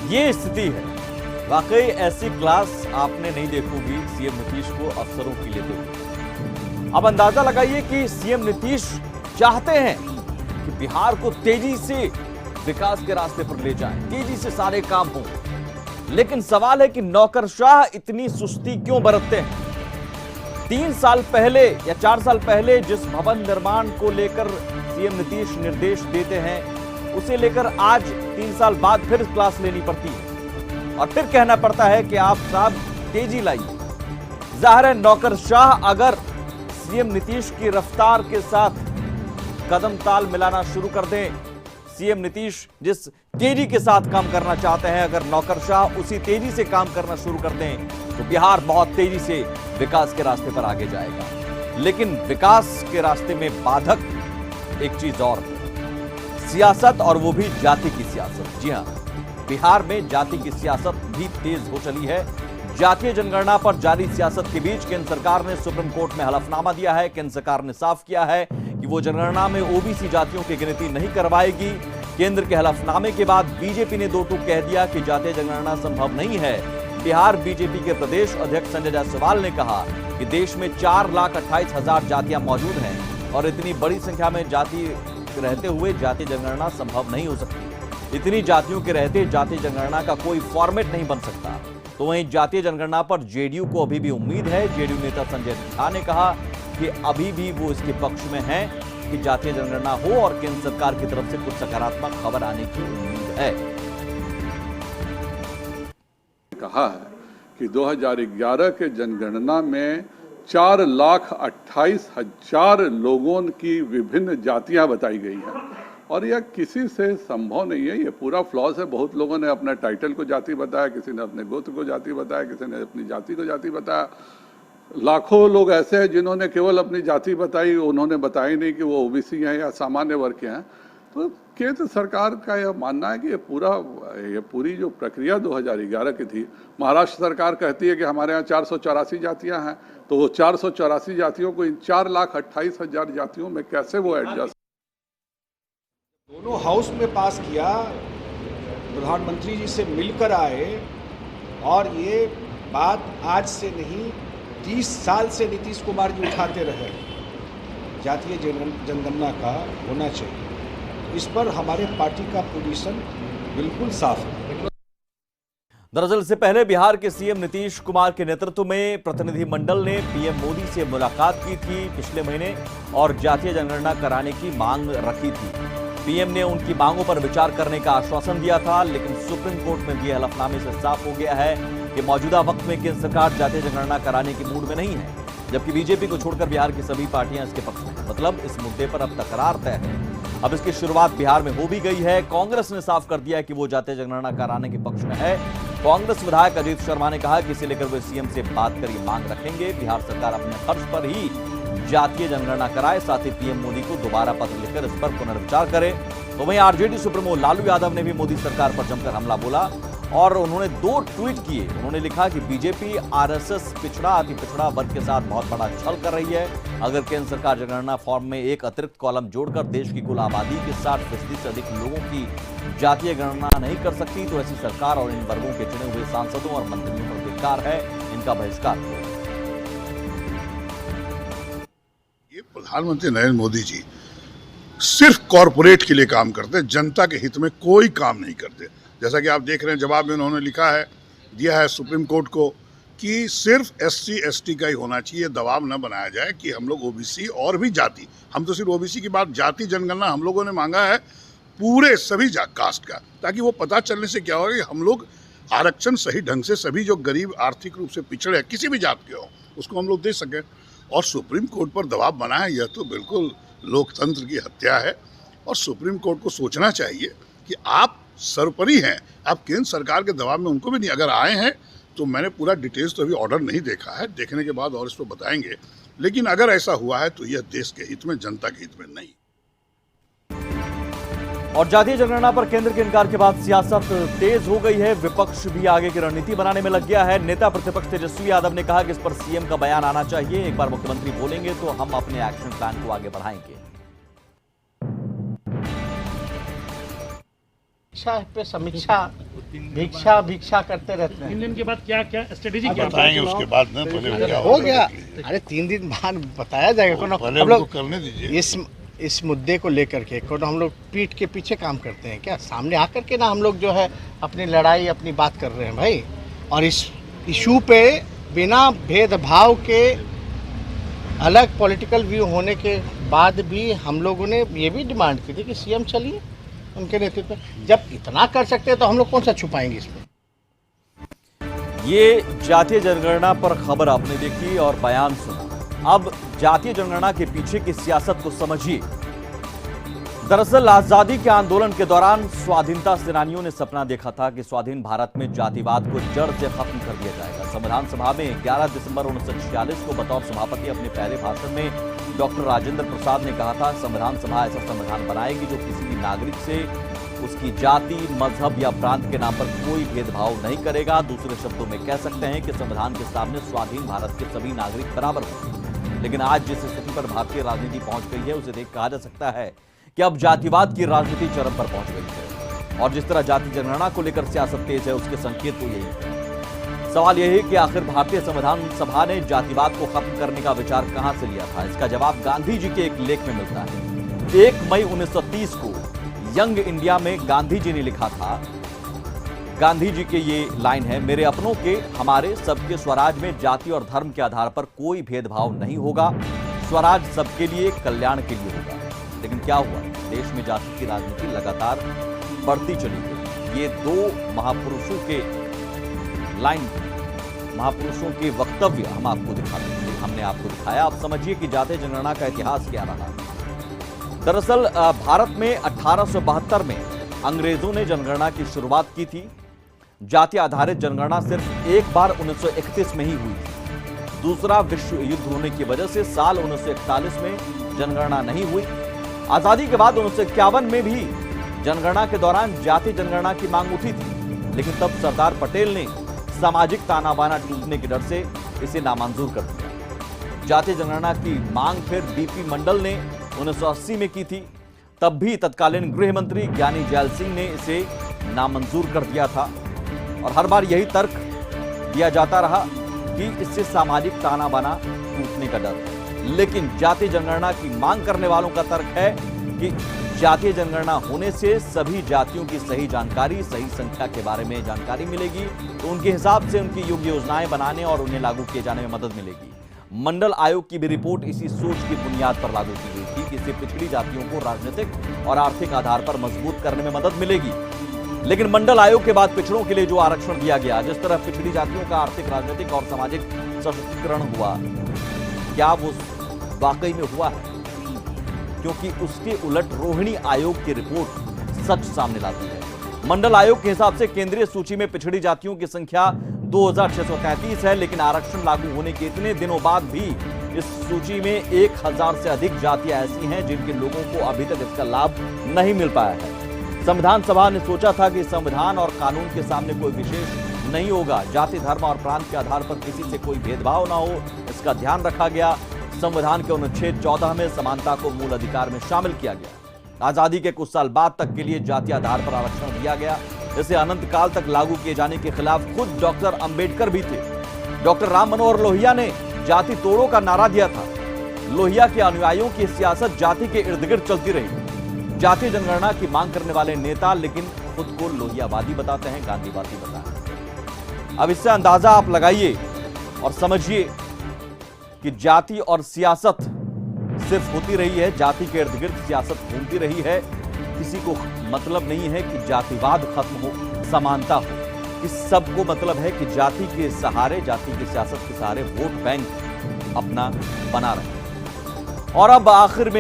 ये स्थिति है। वाकई ऐसी क्लास आपने नहीं देखोगी सीएम नीतीश को अफसरों की लेते हुए। अब अंदाजा लगाइए कि सीएम नीतीश चाहते हैं कि बिहार को तेजी से विकास के रास्ते पर ले जाएं, तेजी से सारे काम हों, लेकिन सवाल है कि नौकरशाह इतनी सुस्ती क्यों बरतते हैं। 3 साल पहले या 4 साल पहले जिस भवन निर्माण को लेकर सीएम नीतीश निर्देश देते हैं, उसे लेकर आज 3 साल बाद फिर क्लास लेनी पड़ती है और फिर कहना पड़ता है कि आप साहब तेजी लाइए। जाहिर है नौकरशाह अगर सीएम नीतीश की रफ्तार के साथ कदम ताल मिलाना शुरू कर दें, सीएम नीतीश जिस तेजी के साथ काम करना चाहते हैं, अगर नौकरशाह उसी तेजी से काम करना शुरू कर दें तो बिहार बहुत तेजी से विकास के रास्ते पर आगे जाएगा। लेकिन विकास के रास्ते में बाधक एक चीज और है, सियासत, और वो भी जाति की सियासत। जी हां, बिहार में जाति की सियासत भी तेज हो चली है। जातीय जनगणना पर जारी सियासत के बीच केंद्र सरकार ने सुप्रीम कोर्ट में हलफनामा दिया है। केंद्र सरकार ने साफ किया है कि वो जनगणना में ओबीसी जातियों की गिनती नहीं करवाएगी। केंद्र के हलफनामे के बाद बीजेपी ने दो टूक कह दिया कि जातीय जनगणना संभव नहीं है। बिहार बीजेपी के प्रदेश अध्यक्ष संजय जायसवाल ने कहा कि देश में 4,28,000 जातियां मौजूद हैं और इतनी बड़ी संख्या में जाति रहते हुए जातीय जनगणना संभव नहीं हो सकती। इतनी जातियों के रहते जातीय जनगणना का कोई फॉर्मेट नहीं बन सकता। तो वहीं जातीय जनगणना पर जेडीयू को अभी भी उम्मीद है। जेडीयू नेता संजय झा ने कहा कि अभी भी वो इसके पक्ष में हैं कि जातीय जनगणना हो और केंद्र सरकार की तरफ से कुछ सकारात्मक खबर आने की उम्मीद है। कहा है कि 2011 के जनगणना में 4,28,000 लोगों की विभिन्न जातियां बताई गई हैं और यह किसी से संभव नहीं है। ये पूरा फ्लॉज है। बहुत लोगों ने अपने टाइटल को जाति बताया, किसी ने अपने गोत्र को जाति बताया, किसी ने अपनी जाति को जाति बताया। लाखों लोग ऐसे हैं जिन्होंने केवल अपनी जाति बताई, उन्होंने बताया नहीं कि वो ओबीसी हैं या सामान्य वर्ग के हैं। तो केंद्र सरकार का यह मानना है कि ये पूरी जो प्रक्रिया 2011 की थी, महाराष्ट्र सरकार कहती है कि हमारे यहाँ 484 जातियां हैं, तो वो 484 जातियों को इन 4,28,000 जातियों में कैसे वो एडजस्ट। दोनों हाउस में पास किया, प्रधानमंत्री जी से मिलकर आए और ये बात आज से नहीं 30 साल से नीतीश कुमार जी उठाते रहे, जातीय जनगणना का होना चाहिए। इस पर हमारे पार्टी का पोजीशन बिल्कुल साफ है। दरअसल से पहले बिहार के सीएम नीतीश कुमार के नेतृत्व में प्रतिनिधिमंडल ने पीएम मोदी से मुलाकात की थी पिछले महीने और जातीय जनगणना कराने की मांग रखी थी। पीएम ने उनकी मांगों पर विचार करने का आश्वासन दिया था, लेकिन सुप्रीम कोर्ट में दिए हलफनामे से साफ हो गया है कि मौजूदा वक्त में केंद्र सरकार जातीय जनगणना कराने की मूड में नहीं है, जबकि बीजेपी को छोड़कर बिहार की सभी पार्टियां इसके पक्ष में हैं। मतलब इस मुद्दे पर अब तकरार तय है। अब इसकी शुरुआत बिहार में हो भी गई है। कांग्रेस ने साफ कर दिया कि वो जातीय जनगणना कराने के पक्ष में है। कांग्रेस विधायक अजीत शर्मा ने कहा कि इसे लेकर वे सीएम से बात कर ये मांग रखेंगे। बिहार सरकार अपने खर्च पर ही जातीय जनगणना कराए, साथ ही पीएम मोदी को दोबारा पत्र लिखकर इस पर पुनर्विचार करे। तो वहीं आरजेडी सुप्रीमो लालू यादव ने भी मोदी सरकार पर जमकर हमला बोला और उन्होंने 2 ट्वीट किए। उन्होंने लिखा कि बीजेपी आरएसएस पिछड़ा अति पिछड़ा वर्ग के साथ बहुत बड़ा छल कर रही है। अगर केंद्र सरकार जनगणना फॉर्म में एक अतिरिक्त कॉलम जोड़कर देश की कुल आबादी के 60% से अधिक लोगों की जातीय गणना नहीं कर सकती तो ऐसी सरकार और इन वर्गों के चुने हुए सांसदों और मंत्रियों पर धिक्कार है, इनका बहिष्कार करो। ये प्रधानमंत्री नरेंद्र मोदी जी सिर्फ कॉरपोरेट के लिए काम करते हैं, जनता के हित में कोई काम नहीं करते। जैसा कि आप देख रहे हैं, जवाब में उन्होंने लिखा है, दिया है सुप्रीम कोर्ट को कि सिर्फ एससी एसटी का ही होना चाहिए, दबाव न बनाया जाए कि हम लोग ओबीसी और भी जाति, हम तो सिर्फ ओबीसी की बात, जाति जनगणना हम लोगों ने मांगा है पूरे सभी कास्ट का, ताकि वो पता चलने से क्या होगा कि हम लोग आरक्षण सही ढंग से सभी जो गरीब आर्थिक रूप से पिछड़े हैं किसी भी जात के हो उसको हम लोग दे सकें। और सुप्रीम कोर्ट पर दबाव बनाए, यह तो बिल्कुल लोकतंत्र की हत्या है। और सुप्रीम कोर्ट को सोचना चाहिए कि आप सर्वोपरि हैं, आप केंद्र सरकार के दबाव में उनको भी नहीं, अगर आए हैं तो मैंने पूरा डिटेल्स तो अभी ऑर्डर नहीं देखा है, देखने के बाद और इस पर बताएंगे, लेकिन अगर ऐसा हुआ है तो यह देश के हित में, जनता के हित में नहीं। और जातीय जनगणना पर केंद्र के इनकार के बाद सियासत तेज हो गई है। विपक्ष भी आगे की रणनीति बनाने में लग गया है। नेता प्रतिपक्ष तेजस्वी यादव ने कहा कि इस पर सीएम का बयान आना चाहिए। एक बार मुख्यमंत्री बोलेंगे तो हम अपने एक्शन प्लान को आगे बढ़ाएंगे। शिक्षा पे समीक्षा भिक्षा करते रहते हैं। 3 दिन के बाद क्या क्या स्ट्रेटेजी क्या बताएंगे उसके बाद ना, पहले वो क्या हो गया, अरे 3 दिन बाद बताया जाएगा। पहले हम उनको लोग करने दीजिए। इस मुद्दे को लेकर के कोनो हम लोग पीठ के पीछे काम करते हैं क्या? सामने आकर के ना हम लोग जो है अपनी लड़ाई अपनी बात कर रहे हैं भाई। और इस इशू पे बिना भेदभाव के अलग पॉलिटिकल व्यू होने के बाद भी हम लोगों ने ये भी डिमांड की थी कि सीएम चलिए उनके नेतृत्व में। जब इतना कर सकते हैं तो हम लोग कौन सा छुपाएंगे इसमें। ये जातीय जनगणना पर खबर आपने देखी और बयान सुना। अब जातीय जनगणना के पीछे की सियासत को समझिए। दरअसल आजादी के आंदोलन के दौरान स्वाधीनता सेनानियों ने सपना देखा था कि स्वाधीन भारत में जातिवाद को जड़ से खत्म कर दिया जाएगा। संविधान सभा में 11 दिसंबर 1946 को बतौर सभापति अपने पहले भाषण में डॉक्टर राजेंद्र प्रसाद ने कहा था, संविधान सभा ऐसा संविधान बनाएगी जो किसी भी नागरिक से उसकी जाति, मजहब या प्रांत के नाम पर कोई भेदभाव नहीं करेगा। दूसरे शब्दों में कह सकते हैं कि संविधान के सामने स्वाधीन भारत के सभी नागरिक बराबर होंगे। लेकिन आज जिस स्थिति पर भारतीय राजनीति पहुंच गई है उसे देख कहा जा सकता है कि अब जातिवाद की राजनीति चरम पर पहुंच गई है। और जिस तरह जाति जनगणना को लेकर सियासत तेज है उसके संकेत तो यही है। सवाल यह है कि आखिर भारतीय संविधान सभा ने जातिवाद को खत्म करने का विचार कहां से लिया था। इसका जवाब गांधी जी के एक लेख में मिलता है। 1 मई 1930 को यंग इंडिया में गांधी जी ने लिखा था, गांधी जी के ये लाइन है, मेरे अपनों के हमारे सबके स्वराज में जाति और धर्म के आधार पर कोई भेदभाव नहीं होगा। स्वराज सबके लिए, कल्याण के लिए होगा। लेकिन क्या हुआ? देश में जाति की राजनीति लगातार बढ़ती चली गई। ये 2 महापुरुषों के लाइन, महापुरुषों के वक्तव्य हमने आपको दिखाया। आप समझिए कि जातीय जनगणना का इतिहास क्या रहा। दरअसल भारत में 1872 में अंग्रेजों ने जनगणना की शुरुआत की थी। जाति आधारित जनगणना सिर्फ एक बार 1931 में ही हुई थी। दूसरा विश्व युद्ध होने की वजह से साल 1941 में जनगणना नहीं हुई। आजादी के बाद 1951 में भी जनगणना के दौरान जाति जनगणना की मांग उठी थी, लेकिन तब सरदार पटेल ने सामाजिक ताना बाना टूटने के डर से इसे नामंजूर कर दिया। जाति जनगणना की मांग फिर बीपी मंडल ने 1980 में की थी। तब भी तत्कालीन गृह मंत्री ज्ञानी जैल सिंह ने इसे नामंजूर कर दिया था और हर बार यही तर्क दिया जाता रहा कि इससे सामाजिक ताना बाना टूटने का डर है। लेकिन जातीय जनगणना की मांग करने वालों का तर्क है कि जातीय जनगणना होने से सभी जातियों की सही जानकारी, सही संख्या के बारे में जानकारी मिलेगी, तो उनके हिसाब से उनकी योग्य योजनाएं बनाने और उन्हें लागू किए जाने में मदद मिलेगी। मंडल आयोग की भी रिपोर्ट इसी सोच की बुनियाद पर लागू की गई थी कि इससे पिछड़ी जातियों को राजनीतिक और आर्थिक आधार पर मजबूत करने में मदद मिलेगी। लेकिन मंडल आयोग के बाद पिछड़ों के लिए जो आरक्षण दिया गया, जिस तरह पिछड़ी जातियों का आर्थिक, राजनीतिक और सामाजिक सशक्तिकरण हुआ, क्या वो वाकई में हुआ है? क्योंकि उसके उलट रोहिणी आयोग की रिपोर्ट सच सामने लाती है। मंडल आयोग के हिसाब से केंद्रीय सूची में पिछड़ी जातियों की संख्या 2633 है, लेकिन आरक्षण लागू होने के इतने दिनों बाद भी इस सूची में 1000 से अधिक जातियां ऐसी हैं जिनके लोगों को अभी तक इसका लाभ नहीं मिल पाया है। संविधान सभा ने सोचा था कि संविधान और कानून के सामने कोई विशेष नहीं होगा, जाति, धर्म और प्रांत के आधार पर किसी से कोई भेदभाव ना हो, इसका ध्यान रखा गया। संविधान के अनुच्छेद 14 में समानता को मूल अधिकार में शामिल किया गया। आजादी के कुछ साल बाद तक के लिए जातीय आधार पर आरक्षण दिया गया। इसे अनंत काल तक लागू किए जाने के खिलाफ खुद डॉक्टर अंबेडकर भी थे। डॉक्टर राम मनोहर लोहिया ने जाति तोड़ो का नारा दिया था। लोहिया के अनुयायियों की सियासत जाति के इर्द गिर्द चलती रही। जातीय जनगणना की मांग करने वाले नेता लेकिन खुद को लोहियावादी बताते हैं, गांधीवादी बताते हैं। अब इससे अंदाजा आप लगाइए और समझिए कि जाति और सियासत सिर्फ होती रही है, जाति के इर्द गिर्द सियासत घूमती रही है। किसी को मतलब नहीं है कि जातिवाद खत्म हो, समानता हो। इस सबको मतलब है कि जाति के सहारे, जाति की सियासत के सहारे वोट बैंक अपना बना रहे। और अब आखिर में